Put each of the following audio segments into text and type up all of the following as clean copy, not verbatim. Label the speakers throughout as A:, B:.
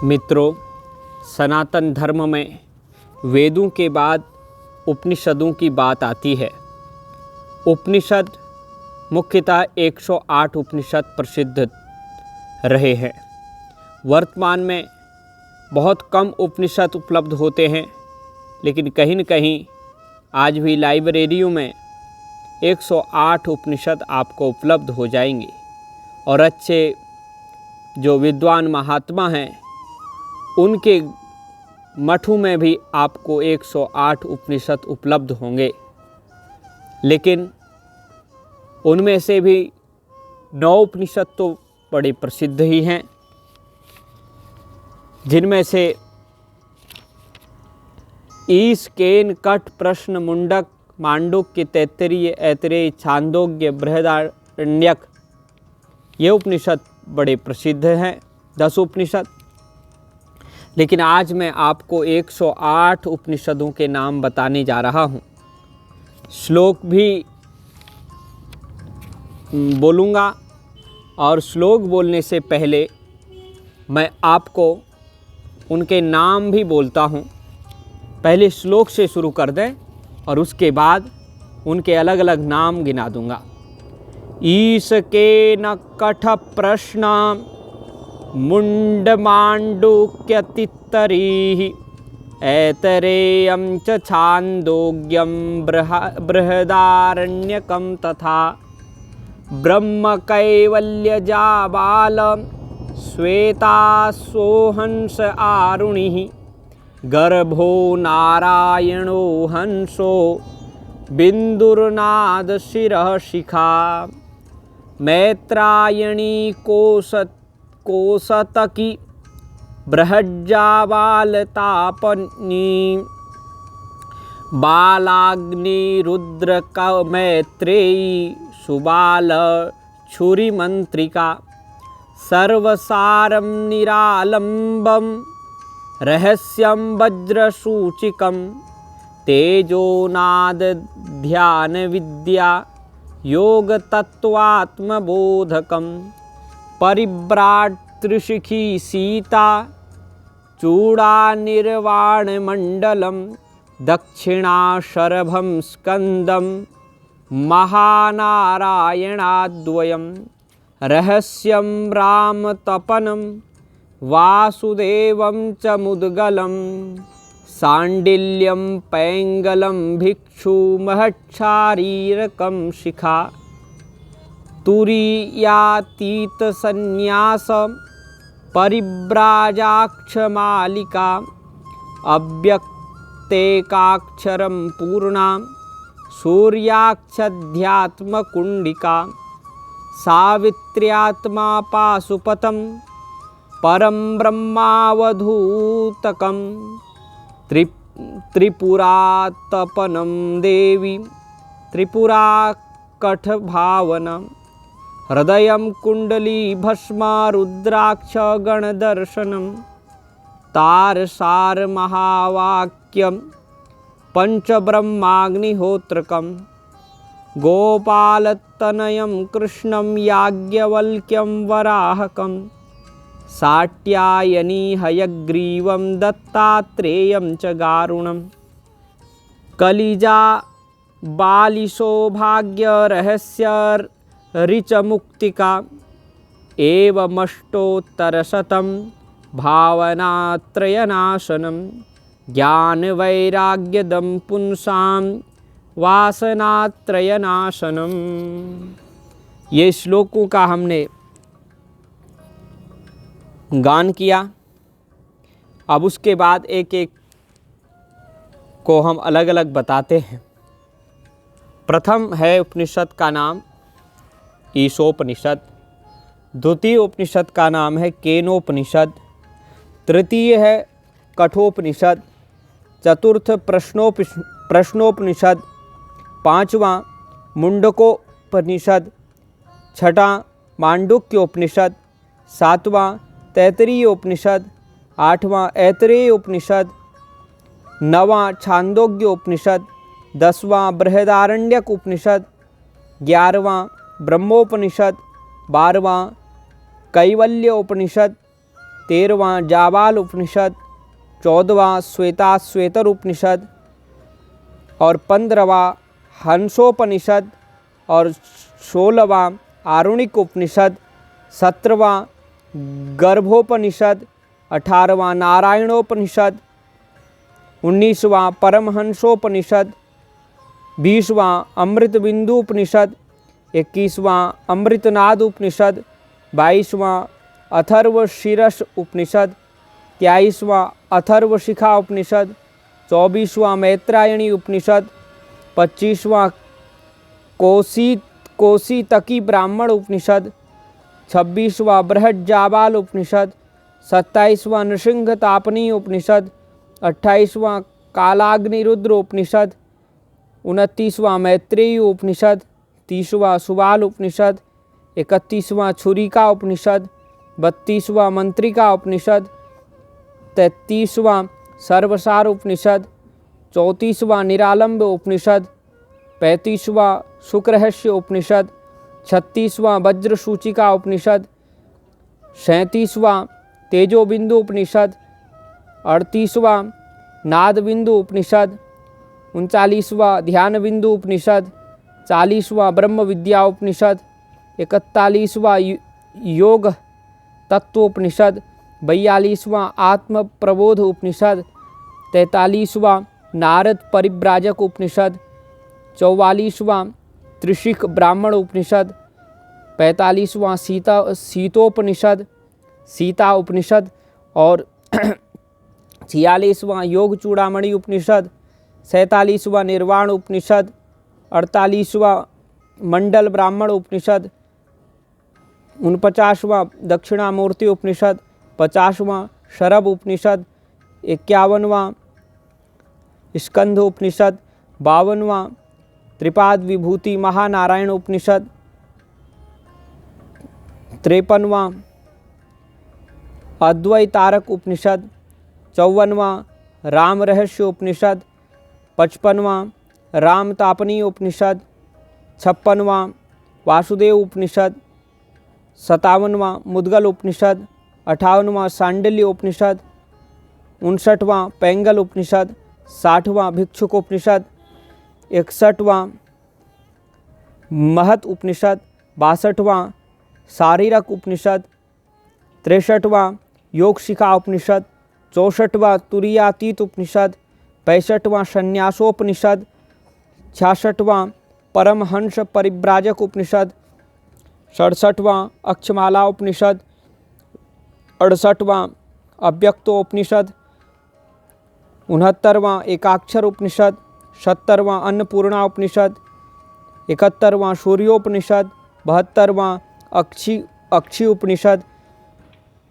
A: मित्रों, सनातन धर्म में वेदों के बाद उपनिषदों की बात आती है। उपनिषद मुख्यतः 108 उपनिषद प्रसिद्ध रहे हैं। वर्तमान में बहुत कम उपनिषद उपलब्ध होते हैं, लेकिन कहीं न कहीं आज भी लाइब्रेरियों में 108 उपनिषद आपको उपलब्ध हो जाएंगे और अच्छे जो विद्वान महात्मा हैं उनके मठों में भी आपको 108 उपनिषद उपलब्ध होंगे। लेकिन उनमें से भी 9 उपनिषद तो बड़े प्रसिद्ध ही हैं, जिनमें से ईश, केन, कठ, प्रश्न, मुंडक, मांडुक्य, तैत्तिरीय, ऐतरेय, छांदोग्य, बृहदारण्यक ये उपनिषद बड़े प्रसिद्ध हैं, 10 उपनिषद। लेकिन आज मैं आपको 108 उपनिषदों के नाम बताने जा रहा हूँ। श्लोक भी बोलूँगा और श्लोक बोलने से पहले मैं आपको उनके नाम भी बोलता हूँ। पहले श्लोक से शुरू कर दें और उसके बाद उनके अलग अलग नाम गिना दूँगा। ईश के न कठ प्रश्न मुंडमांडुक्यतित्तरीः ऐतरेयं च छान्दोग्यं बृहदारण्यकं तथा ब्रह्मकैवल्यजाबाल श्वेतासोहंस आरुणिः गर्भो नारायणो हंसो बिन्दुर्नाद शिरः शिखा मैत्रायणी कोसतकी बृहज्जाबालतापनी बालाग्निरुद्रकमैत्रेयी सुबाल छुरीमंत्रिका सर्वसारं निरालंबं रहस्यं वज्रसूचिकं तेजोनाद ध्यान विद्या योगतत्त्वात्मबोधकं परिव्राट त्रिशिखी सीता चूड़ानिर्वाणमण्डलं दक्षिणाशरभं स्कन्दं महानारायणाद्वयं रहस्यं रामतपनं वासुदेवं च मुद्गलं सांडिल्यं पैंगलं भिक्षुमहच्छारीरकं शिखा तुरीयातीत संन्यास परिव्राजाक्षमालिका अव्यक्तेकाक्षरं पूर्णा सूर्याक्षध्यात्मकुण्डिका सावित्र्यात्मा पाशुपतं परं ब्रह्मावधूतकं त्रिपुरातपनं देवी त्रिपुराकठभावनं हृदयं कुण्डली भस्मा रुद्राक्ष गणदर्शनं तारसार महावाक्यं पंचब्रह्माग्निहोत्रकं गोपालतनयं कृष्णं याज्ञवल्क्यं वराहकं साट्यायनी हयग्रीवं दत्तात्रेयं च गारुणं कलिजा बालिसौभाग्य रहस्य ऋचमुक्तिका एवमष्टोत्तरशतं भावनात्रयनाशनं ज्ञानवैराग्यदं पुंसां वासनात्रयनाशनम। ये श्लोकों का हमने गान किया। अब उसके बाद एक एक को हम अलग अलग बताते हैं। प्रथम है उपनिषद का नाम ईशोपनिषद, द्वितीय उपनिषद का नाम है केनोपनिषद, तृतीय है कठोपनिषद, चतुर्थ प्रश्नोपनिषद, पांचवां मुंडकोपनिषद, छठा मांडुक्योपनिषद, सातवां तैत्तिरीय उपनिषद, आठवां ऐतरेय उपनिषद, नवां छांदोग्य उपनिषद, 10वां बृहदारण्यक उपनिषद, 11वां ब्रह्मोपनिषद, 12वां कैवल्य उपनिषद, 13वां जाबाल उपनिषद, 14वां श्वेताश्वेतर उपनिषद और 15वां हंसोपनिषद और 16वां आरुणिक उपनिषद, 17वां गर्भोपनिषद, 18वां नारायणोपनिषद, 19वां परमहंसोपनिषद, 20वां अमृत बिंदु उपनिषद, 21वां अमृतनाद उपनिषद, 22वां अथर्वशीरस उपनिषद, 23वां अथर्वशिखा उपनिषद, 24वां मैत्रायणी उपनिषद, 25वां कोशीतकी ब्राह्मण उपनिषद, 26वां बृहज्जाबाल उपनिषद, 27वां नृसिंहतापनी उपनिषद, 28वां कालाग्निरुद्र उपनिषद, 29वां मैत्रेयी उपनिषद, 30वां सुबाल उपनिषद, 31वां छुरिका उपनिषद, 32वां मंत्रिका उपनिषद, 33वां सर्वसार उपनिषद, 34वां निरालंब उपनिषद, 35वां शुक्रहस्य उपनिषद, 36वां वज्रसूचिका उपनिषद, 37वां तेजोबिंदु उपनिषद, 38वां नादबिंदु उपनिषद, 39वां ध्यान बिंदु उपनिषद, 40वां ब्रह्म विद्या उपनिषद, 41वां योग तत्वोपनिषद, 42वां आत्म प्रबोध उपनिषद, 43वां नारद परिव्राजक उपनिषद, 44वां त्रिशिख ब्राह्मण उपनिषद, 45वां सीतोपनिषद सीता उपनिषद और 46वां योग चूड़ामणि उपनिषद, 47वां निर्वाण उपनिषद, 48वां मंडल ब्राह्मण उपनिषद, 49वां दक्षिणामूर्ति उपनिषद, 50वां शरभ उपनिषद, 51वां स्कंध उपनिषद, 52वां त्रिपाद विभूति महानारायण उपनिषद, 53वां अद्वैतारक उपनिषद, 54वां राम रहस्य उपनिषद, 55वां राम तापनी उपनिषद, 56वां वासुदेव उपनिषद, 57वां मुद्गल उपनिषद, 58वां सांडल्य उपनिषद, 59वां पैंगल उपनिषद, 60वां भिक्षुक उपनिषद, 61वां महत उपनिषद, 62वां शारीरक उपनिषद, 63वां योग शिखा उपनिषद, 64वां तुरीयातीत उपनिषद, 65वां संन्यासोपनिषद, 66वां परमहंस परिव्राजक उपनिषद, 67वां अक्षमाला उपनिषद, 68वां अव्यक्तोपनिषद, 69वां एकाक्षर उपनिषद, 70वां अन्नपूर्णा उपनिषद, 71वां सूर्योपनिषद, 72वां अक्षी उपनिषद,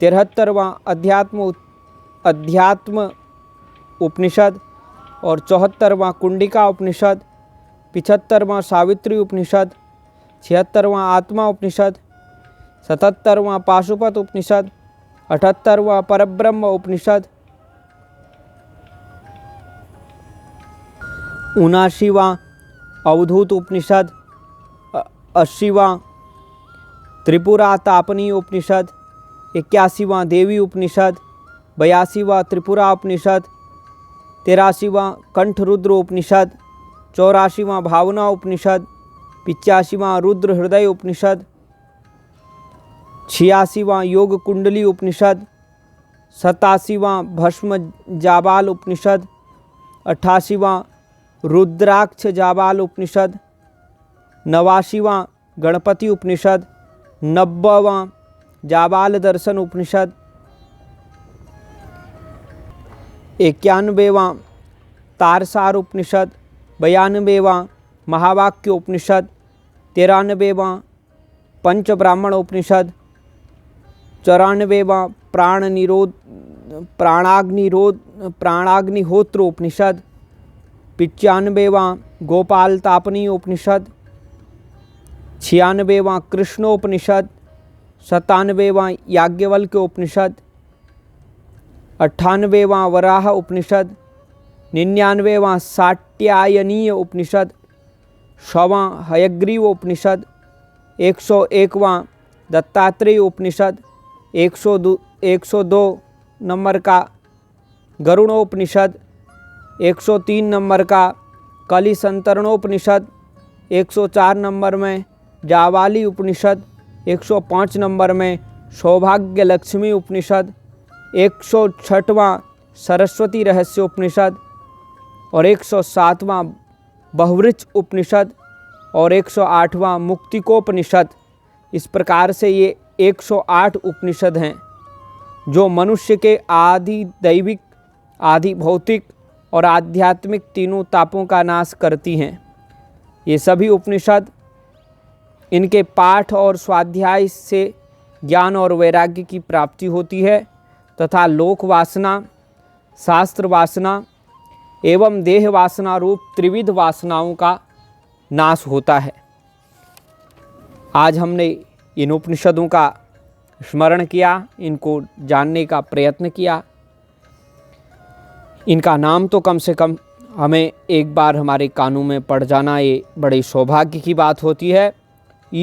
A: 73वां अध्यात्म उपनिषद और 74वां कुंडिका उपनिषद, 75वां सावित्री उपनिषद, 76वां आत्मा उपनिषद, 77वां पाशुपत उपनिषद, 78वां परब्रह्म उपनिषद, 79वां अवधूत उपनिषद, 80वां त्रिपुरा तापनी उपनिषद, 81वां देवी उपनिषद, 82वां त्रिपुरा उपनिषद, 83वां कंठरुद्र उपनिषद, 84वां भावना उपनिषद, 85वां रुद्र हृदय उपनिषद, 86वां योग कुंडली उपनिषद, 87वां भस्म जाबाल उपनिषद, 88वां रुद्राक्ष जाबाल उपनिषद, 89वां गणपति उपनिषद, 90वां जाबाल दर्शन उपनिषद, 91वां तारसार उपनिषद, 92वां महावाक्य उपनिषद, 93वां पंचब्राह्मण उपनिषद, 94वां प्राणाग्निहोत्र उपनिषद, 95वां गोपाल तापनी उपनिषद, 96वां कृष्णोपनिषद, 97वां याज्ञवल्क्य उपनिषद, 98वां वराह उपनिषद, 99वां साट्यायनीय उपनिषद, 100वां हयग्रीव उपनिषद, 101वां दत्तात्रेय उपनिषद, 102 नंबर का गरुड़ोपनिषद, 103 नंबर का कलिसंतरणोपनिषद, 104 नंबर में जावाली उपनिषद, 105 नंबर में सौभाग्य लक्ष्मी उपनिषद, 106वां सरस्वती रहस्य उपनिषद और 107वां बहुवृक्ष उपनिषद और 108वां मुक्तिकोपनिषद। इस प्रकार से ये 108 उपनिषद हैं जो मनुष्य के आदि दैविक, आदि भौतिक और आध्यात्मिक तीनों तापों का नाश करती हैं। ये सभी उपनिषद, इनके पाठ और स्वाध्याय से ज्ञान और वैराग्य की प्राप्ति होती है तथा लोक वासना, शास्त्र वासना एवं देह वासना रूप त्रिविध वासनाओं का नाश होता है। आज हमने इन उपनिषदों का स्मरण किया, इनको जानने का प्रयत्न किया। इनका नाम तो कम से कम हमें एक बार हमारे कानों में पड़ जाना ये बड़े सौभाग्य की बात होती है।